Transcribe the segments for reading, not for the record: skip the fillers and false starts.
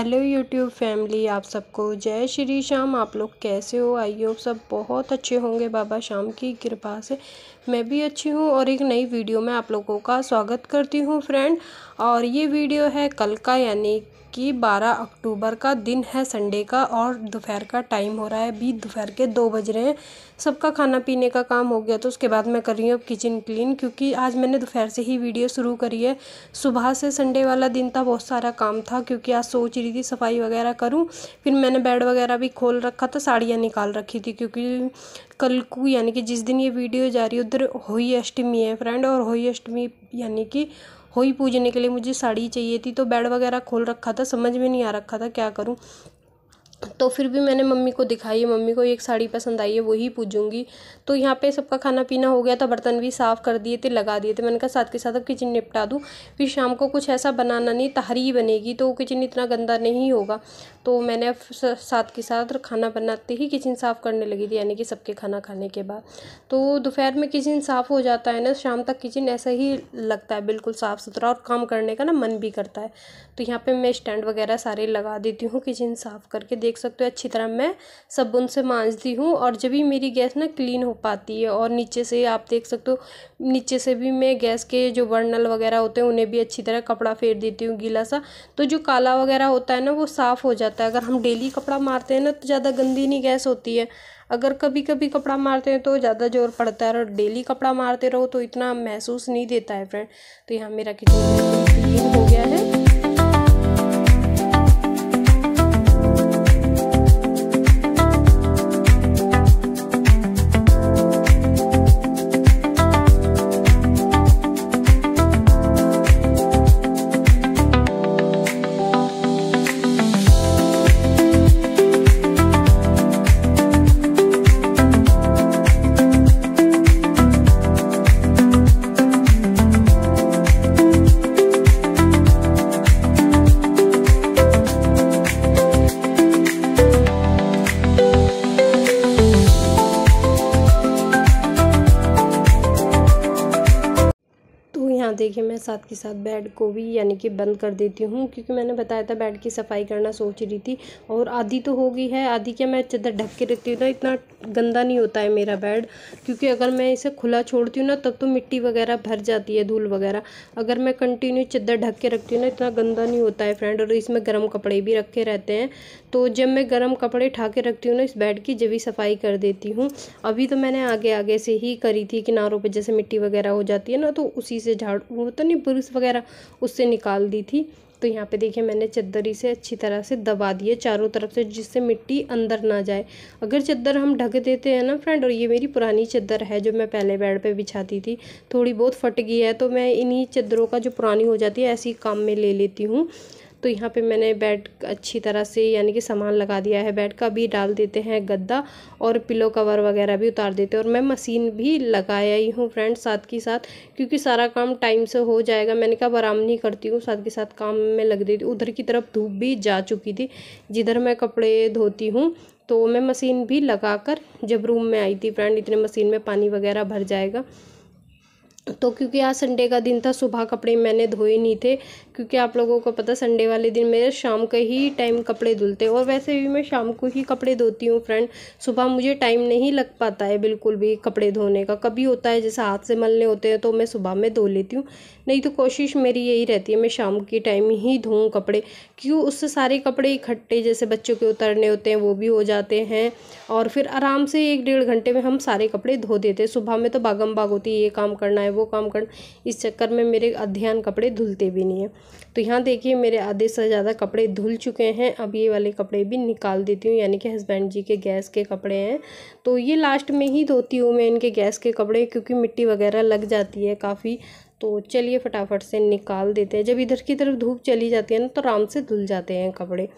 Hello YouTube family, आप सबको जय श्री श्याम। आप लोग कैसे हो? आई होप सब बहुत अच्छे होंगे बाबा श्याम की कृपा से। मैं भी अच्छी हूँ और एक नई वीडियो में आप लोगों का स्वागत करती हूँ फ्रेंड। और ये वीडियो है कल का, यानी कि 12 अक्टूबर का दिन है, संडे का, और दोपहर का टाइम हो रहा है। अभी दोपहर के 2 बज रहे हैं। सबका खाना पीने का काम हो गया तो उसके बाद मैं कर रही हूँ अब किचन क्लीन, क्योंकि आज मैंने दोपहर से ही वीडियो शुरू करी है। सुबह से संडे वाला दिन था, बहुत सारा काम था, क्योंकि आज सोच रही थी सफाई वगैरह करूँ। फिर मैंने बेड वगैरह भी खोल रखा था, साड़ियाँ निकाल रखी थी, क्योंकि कल को यानी कि जिस दिन ये वीडियो जा रही है उधर होली अष्टमी है फ्रेंड। और होली अष्टमी यानी कि होली पूजने के लिए मुझे साड़ी चाहिए थी, तो बेड वगैरह खोल रखा था, समझ में नहीं आ रखा था क्या करूं। तो फिर भी मैंने मम्मी को दिखाई है, मम्मी को एक साड़ी पसंद आई है, वही पूजूंगी। तो यहाँ पे सबका खाना पीना हो गया था, बर्तन भी साफ़ कर दिए थे, लगा दिए थे। मैंने कहा साथ के साथ अब किचन निपटा दूँ, फिर शाम को कुछ ऐसा बनाना नहीं, तहरी ही बनेगी तो किचन इतना गंदा नहीं होगा। तो मैंने अब साथ के साथ खाना बनाते ही किचन साफ़ करने लगी थी, यानी कि सबके खाना खाने के बाद। तो दोपहर में किचन साफ़ हो जाता है ना, शाम तक किचन ऐसा ही लगता है, बिल्कुल साफ़ सुथरा, और काम करने का ना मन भी करता है। तो यहाँ पे मैं स्टैंड वगैरह सारे लगा देती हूँ किचन साफ़ करके। देख सकते हो अच्छी तरह मैं साबुन से मांजती हूँ, और जब भी मेरी गैस ना क्लीन हो पाती है। और नीचे से आप देख सकते हो, नीचे से भी मैं गैस के जो बर्नल वगैरह होते हैं उन्हें भी अच्छी तरह कपड़ा फेर देती हूँ गीला सा, तो जो काला वगैरह होता है ना वो साफ़ हो जाता है। अगर हम डेली कपड़ा मारते हैं ना तो ज़्यादा गंदी नहीं गैस होती है। अगर कभी कभी कपड़ा मारते हैं तो ज़्यादा जोर पड़ता है, और डेली कपड़ा मारते रहो तो इतना महसूस नहीं देता है फ्रेंड। तो यहाँ मेरा किचन क्लीन हो गया है। यहाँ देखिए मैं साथ के साथ बेड को भी यानी कि बंद कर देती हूँ, क्योंकि मैंने बताया था बेड की सफाई करना सोच रही थी, और आधी तो हो गई है। आधी क्या, मैं चादर ढक के रखती हूँ ना, इतना गंदा नहीं होता है मेरा बेड, क्योंकि अगर मैं इसे खुला छोड़ती हूँ ना तब तो मिट्टी वगैरह भर जाती है, धूल वगैरह। अगर मैं कंटिन्यू चादर ढक के रखती हूँ ना, इतना गंदा नहीं होता है फ्रेंड। और इसमें गर्म कपड़े भी रखे रहते हैं, तो जब मैं गर्म कपड़े उठा के रखती हूँ ना इस बेड की, जब भी सफाई कर देती हूँ। अभी तो मैंने आगे आगे से ही करी थी, किनारों पे जैसे मिट्टी वगैरह हो जाती है ना, तो उसी से झाड़ू होता नहीं, ब्रश वगैरह, उससे निकाल दी थी। तो यहाँ पे देखिए मैंने चद्दर से अच्छी तरह से दबा दिए चारों तरफ से, जिससे मिट्टी अंदर ना जाए। अगर चद्दर हम ढक देते हैं ना फ्रेंड, और ये मेरी पुरानी चद्दर है जो मैं पहले बेड पे बिछाती थी, थोड़ी बहुत फट गई है, तो मैं इन्हीं चद्दरों का जो पुरानी हो जाती है ऐसी काम में ले लेती हूँ। तो यहाँ पे मैंने बेड अच्छी तरह से यानी कि सामान लगा दिया है बेड का। भी डाल देते हैं गद्दा, और पिलो कवर वगैरह भी उतार देते हैं। और मैं मशीन भी लगाया ही हूँ फ्रेंड साथ के साथ, क्योंकि सारा काम टाइम से हो जाएगा। मैंने कहा आराम नहीं करती हूँ, साथ के साथ काम में लग देती हूँ। उधर की तरफ धूप भी जा चुकी थी जिधर मैं कपड़े धोती हूँ, तो मैं मशीन भी लगा कर जब रूम में आई थी फ्रेंड, इतने मशीन में पानी वगैरह भर जाएगा। तो क्योंकि आज संडे का दिन था, सुबह कपड़े मैंने धोए नहीं थे, क्योंकि आप लोगों को पता संडे वाले दिन मेरे शाम के ही टाइम कपड़े धुलते हैं। और वैसे भी मैं शाम को ही कपड़े धोती हूँ फ्रेंड, सुबह मुझे टाइम नहीं लग पाता है बिल्कुल भी कपड़े धोने का। कभी होता है जैसे हाथ से मलने होते हैं तो मैं सुबह में धो लेती हूँ, नहीं तो कोशिश मेरी यही रहती है मैं शाम के टाइम ही धोऊँ कपड़े, क्यों उससे सारे कपड़े इकट्ठे जैसे बच्चों के उतरने होते हैं वो भी हो जाते हैं, और फिर आराम से 1-1.5 घंटे में हम सारे कपड़े धो देते हैं। सुबह में तो भागम भाग होती है, ये काम करना है वो काम करना, इस चक्कर में मेरे अध्ययन कपड़े धुलते भी नहीं है। तो यहाँ देखिए मेरे आधे से ज़्यादा कपड़े धुल चुके हैं। अब ये वाले कपड़े भी निकाल देती हूँ, यानी कि हस्बैंड जी के गैस के कपड़े हैं, तो ये लास्ट में ही धोती हूँ मैं इनके गैस के कपड़े, क्योंकि मिट्टी वगैरह लग जाती है काफ़ी। तो चलिए फटाफट से निकाल देते हैं। जब इधर की तरफ धूप चली जाती है ना तो आराम से धुल जाते हैं कपड़े।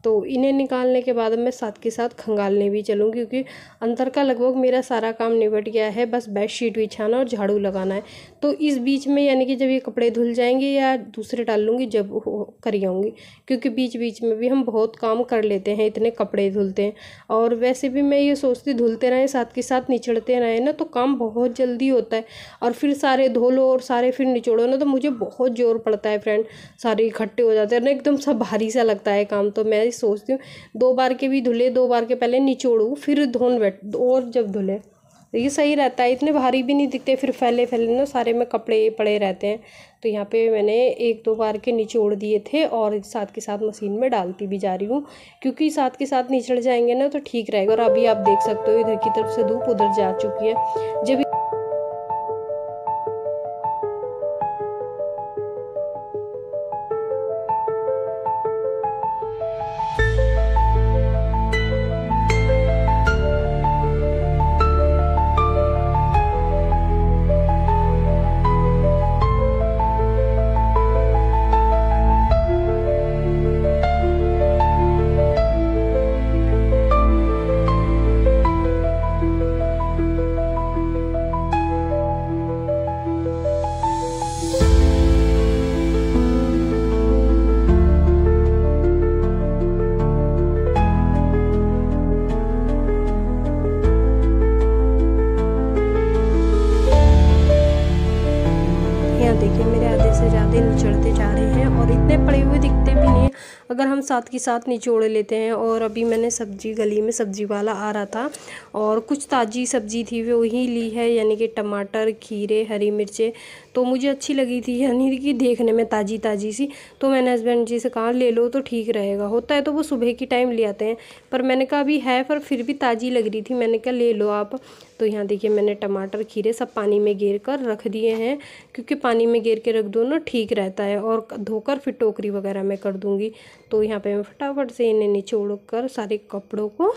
तो इन्हें निकालने के बाद मैं साथ के साथ खंगालने भी चलूँगी, क्योंकि अंदर का लगभग मेरा सारा काम निपट गया है, बस बेडशीट बिछाना और झाड़ू लगाना है। तो इस बीच में यानी कि जब ये कपड़े धुल जाएंगे या दूसरे डाल लूँगी जब कर आऊँगी, क्योंकि बीच बीच में भी हम बहुत काम कर लेते हैं, इतने कपड़े धुलते हैं। और वैसे भी मैं ये सोचती धुलते रहें साथ के साथ निचड़ते रहें ना, तो काम बहुत जल्दी होता है। और फिर सारे धो लो और सारे फिर निचोड़ो ना, तो मुझे बहुत जोर पड़ता है फ्रेंड, सारे इकट्ठे हो जाते हैं ना, एकदम सब भारी सा लगता है काम। तो मैं सोचती हूँ 2 बार के भी धुले, 2 बार के पहले निचोड़ूँ फिर धोन बैठ और जब धुले, ये सही रहता है, इतने भारी भी नहीं दिखते, फिर फैले फैले ना सारे में कपड़े पड़े रहते हैं। तो यहाँ पे मैंने 1-2 बार के निचोड़ दिए थे और साथ के साथ मशीन में डालती भी जा रही हूँ, क्योंकि साथ के साथ निचड़ जाएंगे ना तो ठीक रहेगा। और अभी आप देख सकते हो इधर की तरफ से धूप उधर जा चुकी है। जब देखिए मेरे आधे से ज़्यादा निचड़ते जा रहे हैं और इतने पड़े हुए दिखते भी नहीं हैं अगर हम साथ के साथ निचोड़ लेते हैं। और अभी मैंने सब्जी, गली में सब्जी वाला आ रहा था और कुछ ताज़ी सब्जी थी वो वही ली है, यानी कि टमाटर, खीरे, हरी मिर्चें। तो मुझे अच्छी लगी थी, यानी कि देखने में ताज़ी ताज़ी सी। तो मैंने हस्बैंड जी से कहा ले लो तो ठीक रहेगा, होता है तो वो सुबह की टाइम ले आते हैं, पर मैंने कहा अभी है पर फिर भी ताज़ी लग रही थी, मैंने कहा ले लो आप। तो यहाँ देखिए मैंने टमाटर, खीरे सब पानी में गेर कर रख दिए हैं, क्योंकि पानी में गेर के रख दो ना ठीक रहता है। और धोकर फिर टोकरी वगैरह में कर दूँगी। तो यहाँ पे मैं फटाफट से इन्हें निचोड़ कर सारे कपड़ों को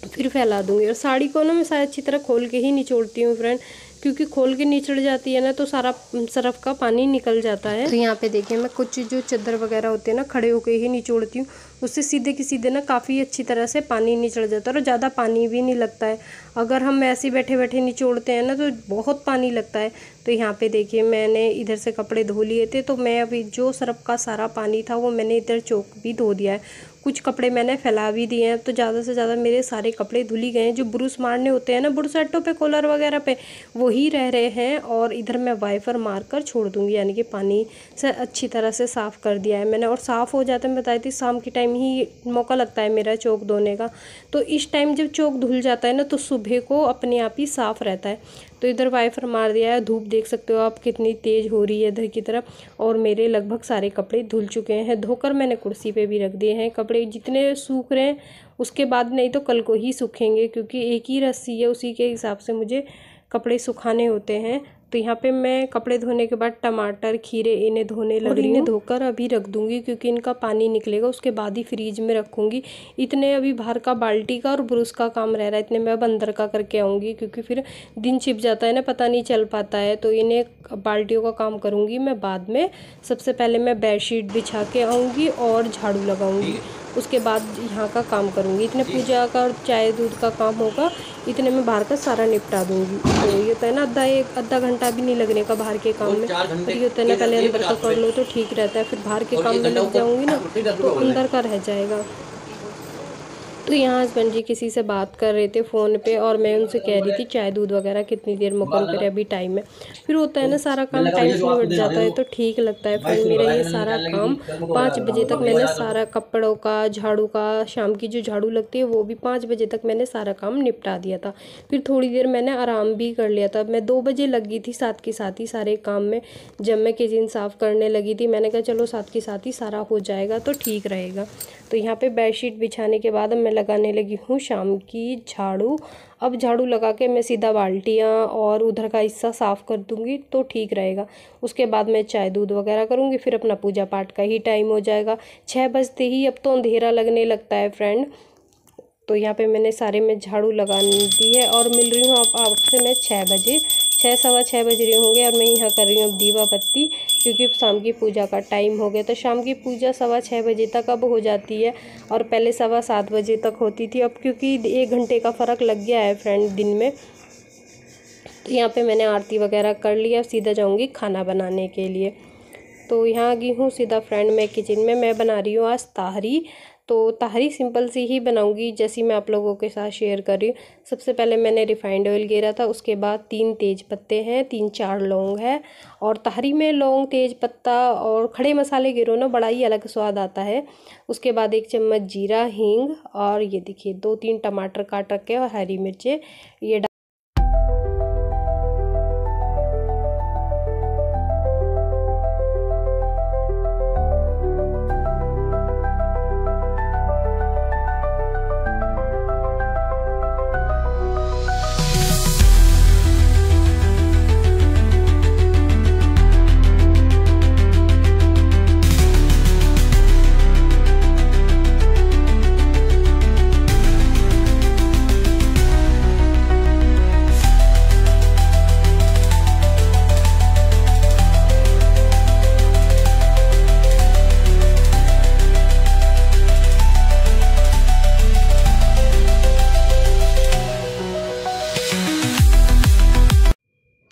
फिर फैला दूँगी। और साड़ी को ना मैं सारी अच्छी तरह खोल के ही निचोड़ती हूँ फ्रेंड, क्योंकि खोल के निचड़ जाती है ना तो सारा सरफ का पानी निकल जाता है। तो यहाँ पे देखिए मैं कुछ जो चादर वगैरह होते हैं ना खड़े होके ही निचोड़ती हूँ, उससे सीधे के सीधे ना काफ़ी अच्छी तरह से पानी निचड़ जाता है और ज़्यादा पानी भी नहीं लगता है। अगर हम ऐसे बैठे बैठे निचोड़ते हैं ना तो बहुत पानी लगता है। तो यहाँ पे देखिए मैंने इधर से कपड़े धो लिए थे, तो मैं अभी जो सरफ का सारा पानी था वो मैंने इधर चौक भी धो दिया है। कुछ कपड़े मैंने फैला भी दिए हैं, तो ज़्यादा से ज़्यादा मेरे सारे कपड़े धुल ही गए हैं। जो ब्रूस मारने होते हैं ना बुरसट्टों पे, कॉलर वगैरह पे, वही रह रहे हैं। और इधर मैं वाइपर मार कर छोड़ दूँगी, यानी कि पानी से अच्छी तरह से साफ़ कर दिया है मैंने। और साफ़ हो जाता है, मैं बताई थी शाम के टाइम ही मौका लगता है मेरा चौक धोने का। तो इस टाइम जब चौक धुल जाता है ना तो सुबह को अपने आप ही साफ़ रहता है। तो इधर वाइपर मार दिया है। धूप देख सकते हो आप कितनी तेज़ हो रही है इधर की तरफ। और मेरे लगभग सारे कपड़े धुल चुके हैं, धोकर मैंने कुर्सी पे भी रख दिए हैं। कपड़े जितने सूख रहे हैं उसके बाद नहीं तो कल को ही सूखेंगे, क्योंकि एक ही रस्सी है, उसी के हिसाब से मुझे कपड़े सुखाने होते हैं। तो यहाँ पे मैं कपड़े धोने के बाद टमाटर, खीरे इन्हें धोने लग रही हूँ। इन्हें धोकर अभी रख दूँगी, क्योंकि इनका पानी निकलेगा उसके बाद ही फ्रीज में रखूँगी। इतने अभी बाहर का बाल्टी का और ब्रुश का काम रह रहा है, इतने मैं अब अंदर का करके आऊँगी, क्योंकि फिर दिन छिप जाता है ना, पता नहीं चल पाता है। तो इन्हें बाल्टियों का काम करूँगी मैं बाद में। सबसे पहले मैं बेडशीट बिछा के आऊँगी और झाड़ू लगाऊँगी, उसके बाद यहाँ का काम करूँगी। इतने पूजा का और चाय दूध का काम होगा, इतने में बाहर का सारा निपटा दूँगी। तो ये होता है ना आधा घंटा भी नहीं लगने का बाहर के काम में। तो ये होता है ना पहले अंदर का कर लो तो ठीक रहता है, फिर बाहर के काम में लग जाऊँगी ना तो अंदर का रह जाएगा। तो यहाँ हस्बैंड जी किसी से बात कर रहे थे फ़ोन पे और मैं उनसे कह रही थी चाय दूध वगैरह कितनी देर मुकम्मल करे, अभी टाइम है। फिर होता है ना सारा काम टाइम से निपट जाता है तो ठीक लगता है। फिर मेरा ये सारा काम 5 बजे तक मैंने सारा कपड़ों का, झाड़ू का, शाम की जो झाड़ू लगती है वो भी 5 बजे तक मैंने सारा काम निपटा दिया था। फिर थोड़ी देर मैंने आराम भी कर लिया था। मैं 2 बजे लगी थी साथ के साथ ही सारे काम में। जब मैं किचन साफ़ करने लगी थी मैंने कहा चलो साथ के साथ ही सारा हो जाएगा तो ठीक रहेगा। तो यहाँ पे बेडशीट बिछाने के बाद मैं लगाने लगी हूँ शाम की झाड़ू। अब झाड़ू लगा के मैं सीधा बाल्टियाँ और उधर का हिस्सा साफ़ कर दूँगी तो ठीक रहेगा। उसके बाद मैं चाय दूध वगैरह करूँगी, फिर अपना पूजा पाठ का ही टाइम हो जाएगा। 6 बजते ही अब तो अंधेरा लगने लगता है फ्रेंड। तो यहाँ पे मैंने सारे में झाड़ू लगा दी है और मिल रही हूँ आपसे मैं 6 बजे। 6 सवा 6 बज रहे होंगे और मैं यहाँ कर रही हूँ अब दीवा बत्ती, क्योंकि शाम की पूजा का टाइम हो गया। तो शाम की पूजा सवा 6 बजे तक अब हो जाती है और पहले सवा 7 बजे तक होती थी। अब क्योंकि 1 घंटे का फ़र्क लग गया है फ्रेंड दिन में, तो यहाँ पे मैंने आरती वगैरह कर लिया। सीधा जाऊँगी खाना बनाने के लिए। तो यहाँ आ गई हूँ सीधा फ्रेंड मैं किचन में। मैं बना रही हूँ आज ताहरी। तो ताहरी सिंपल सी ही बनाऊंगी जैसी मैं आप लोगों के साथ शेयर कर रही हूँ। सबसे पहले मैंने रिफाइंड ऑयल गेरा था, उसके बाद 3 तेज पत्ते हैं, 3-4 लौंग है। और ताहरी में लौंग, तेज पत्ता और खड़े मसाले गिरो ना, बड़ा ही अलग स्वाद आता है। उसके बाद 1 चम्मच जीरा, हींग और ये देखिए 2-3 टमाटर काट रखे और हरी मिर्चें ये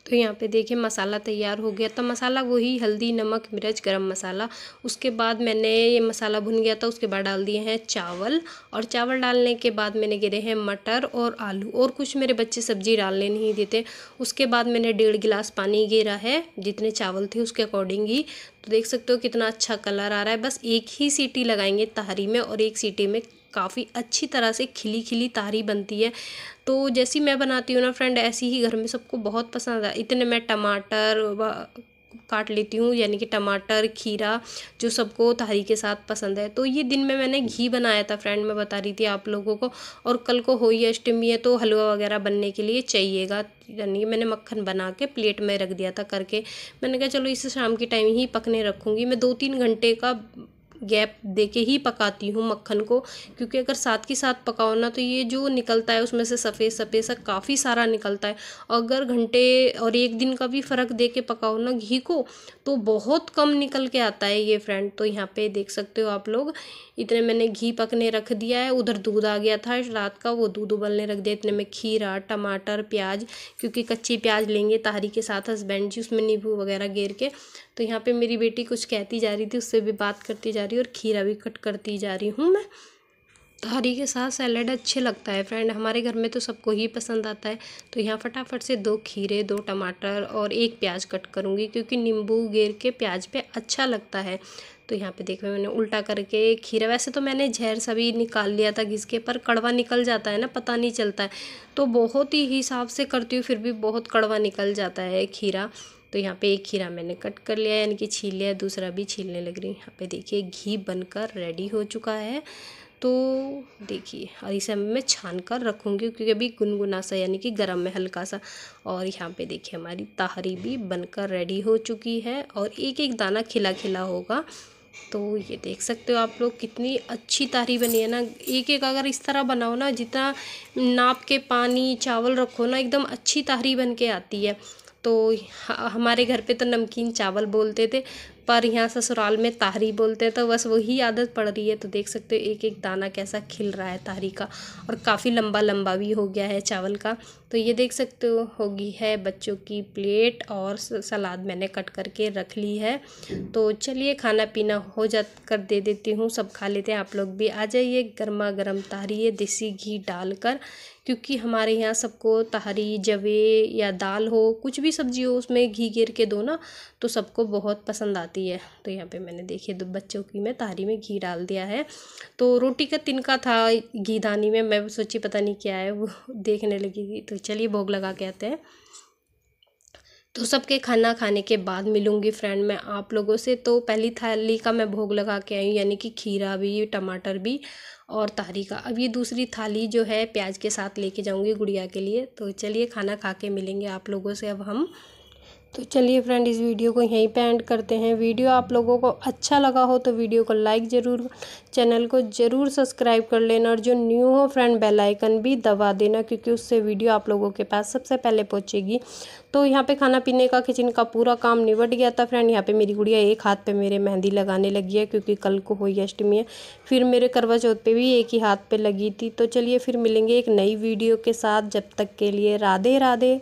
तो यहाँ पे देखिए मसाला तैयार हो गया। तो मसाला वही हल्दी, नमक, मिर्च, गरम मसाला। उसके बाद मैंने ये मसाला भुन गया था, उसके बाद डाल दिए हैं चावल। और चावल डालने के बाद मैंने गिरे हैं मटर और आलू, और कुछ मेरे बच्चे सब्जी डालने नहीं देते। उसके बाद मैंने 1.5 गिलास पानी गिरा है, जितने चावल थे उसके अकॉर्डिंग ही। तो देख सकते हो कितना अच्छा कलर आ रहा है। बस एक ही सीटी लगाएंगे ताहरी में और एक सीटी में काफ़ी अच्छी तरह से खिली खिली ताहरी बनती है। तो जैसी मैं बनाती हूँ ना फ्रेंड, ऐसी ही घर में सबको बहुत पसंद है। इतने मैं टमाटर काट लेती हूँ, यानी कि टमाटर, खीरा, जो सबको ताहरी के साथ पसंद है। तो ये दिन में मैंने घी बनाया था फ्रेंड, मैं बता रही थी आप लोगों को। और कल को होली अष्टमी है तो हलवा वगैरह बनने के लिए चाहिएगा, यानी कि मैंने मक्खन बना के प्लेट में रख दिया था करके। मैंने कहा चलो इसे शाम के टाइम ही पकने रखूँगी। मैं 2-3 घंटे का गैप देके ही पकाती हूँ मक्खन को, क्योंकि अगर साथ के साथ पकाओ ना तो ये जो निकलता है उसमें से सफ़ेद सफ़ेद सा काफ़ी सारा निकलता है। अगर घंटे और 1 दिन का भी फ़र्क दे के पकाओ ना घी को, तो बहुत कम निकल के आता है ये फ्रेंड। तो यहाँ पे देख सकते हो आप लोग, इतने मैंने घी पकने रख दिया है। उधर दूध आ गया था रात का, वो दूध उबलने रख दिया। इतने में खीरा, टमाटर, प्याज, क्योंकि कच्ची प्याज लेंगे ताहरी के साथ हस्बैंड जी, उसमें नींबू वगैरह गेर के। तो यहाँ पे मेरी बेटी कुछ कहती जा रही थी, उससे भी बात करती जा रही और खीरा भी कट करती जा रही हूँ मैं। ताहरी के साथ सैलेड अच्छे लगता है फ्रेंड, हमारे घर में तो सबको ही पसंद आता है। तो यहाँ फटाफट से 2 खीरे, 2 टमाटर और 1 प्याज कट करूँगी, क्योंकि नींबू गेर के प्याज पे अच्छा लगता है। तो यहाँ पे देखो मैंने उल्टा करके खीरा, वैसे तो मैंने झैर सभी निकाल लिया था घिस के, पर कड़वा निकल जाता है ना, पता नहीं चलता है। तो बहुत ही हिसाब से करती हूँ, फिर भी बहुत कड़वा निकल जाता है खीरा। तो यहाँ पे 1 खीरा मैंने कट कर लिया, यानी कि छील लिया, दूसरा भी छीलने लग रही हूँ। यहाँ पे देखिए घी बनकर रेडी हो चुका है। तो देखिए, और इसे मैं छान कर रखूँगी, क्योंकि अभी गुनगुना सा, यानी कि गरम में हल्का सा। और यहाँ पे देखिए हमारी ताहरी भी बनकर रेडी हो चुकी है और एक एक दाना खिला खिला होगा। तो ये देख सकते हो आप लोग कितनी अच्छी ताहरी बनी है ना। एक एक अगर इस तरह बनाओ ना, जितना नाप के पानी चावल रखो ना, एकदम अच्छी ताहरी बन के आती है। तो हमारे घर पे तो नमकीन चावल बोलते थे, पर यहाँ ससुराल में ताहरी बोलते हैं, तो बस वही आदत पड़ रही है। तो देख सकते हो एक एक दाना कैसा खिल रहा है ताहरी का, और काफ़ी लंबा लंबा भी हो गया है चावल का। तो ये देख सकते हो होगी है बच्चों की प्लेट, और सलाद मैंने कट करके रख ली है। तो चलिए खाना पीना हो जा कर दे देती हूँ, सब खा लेते हैं। आप लोग भी आ जाइए, गर्मा गर्म ताहरी है देसी घी डालकर, क्योंकि हमारे यहाँ सबको ताहरी, जवे या दाल हो, कुछ भी सब्जी हो, उसमें घी गिर के दो ना तो सबको बहुत पसंद आती है। तो यहाँ पे मैंने देखिए 2 बच्चों की मैं ताहरी में घी डाल दिया है। तो रोटी का तिनका था घी दानी में, मैं सोची पता नहीं क्या है, वो देखने लगेगी। तो चलिए भोग लगा के आते हैं। तो सबके खाना खाने के बाद मिलूँगी फ्रेंड मैं आप लोगों से। तो पहली थाली का मैं भोग लगा के आई हूँ, यानी कि खीरा भी, टमाटर भी और ताहरी का। अब ये दूसरी थाली जो है प्याज के साथ लेके जाऊँगी गुड़िया के लिए। तो चलिए खाना खा के मिलेंगे आप लोगों से अब हम। तो चलिए फ्रेंड, इस वीडियो को यहीं पे एंड करते हैं। वीडियो आप लोगों को अच्छा लगा हो तो वीडियो को लाइक ज़रूर, चैनल को ज़रूर सब्सक्राइब कर लेना, और जो न्यू हो फ्रेंड बेल आइकन भी दबा देना, क्योंकि उससे वीडियो आप लोगों के पास सबसे पहले पहुंचेगी। तो यहाँ पे खाना पीने का, किचन का पूरा काम निपट गया था फ्रेंड। यहाँ पे मेरी गुड़िया एक हाथ पे मेरे मेहंदी लगाने लगी है, क्योंकि कल को होली अष्टमी है। फिर मेरे करवा चौथ पे भी एक ही हाथ पे लगी थी। तो चलिए फिर मिलेंगे एक नई वीडियो के साथ, जब तक के लिए राधे राधे।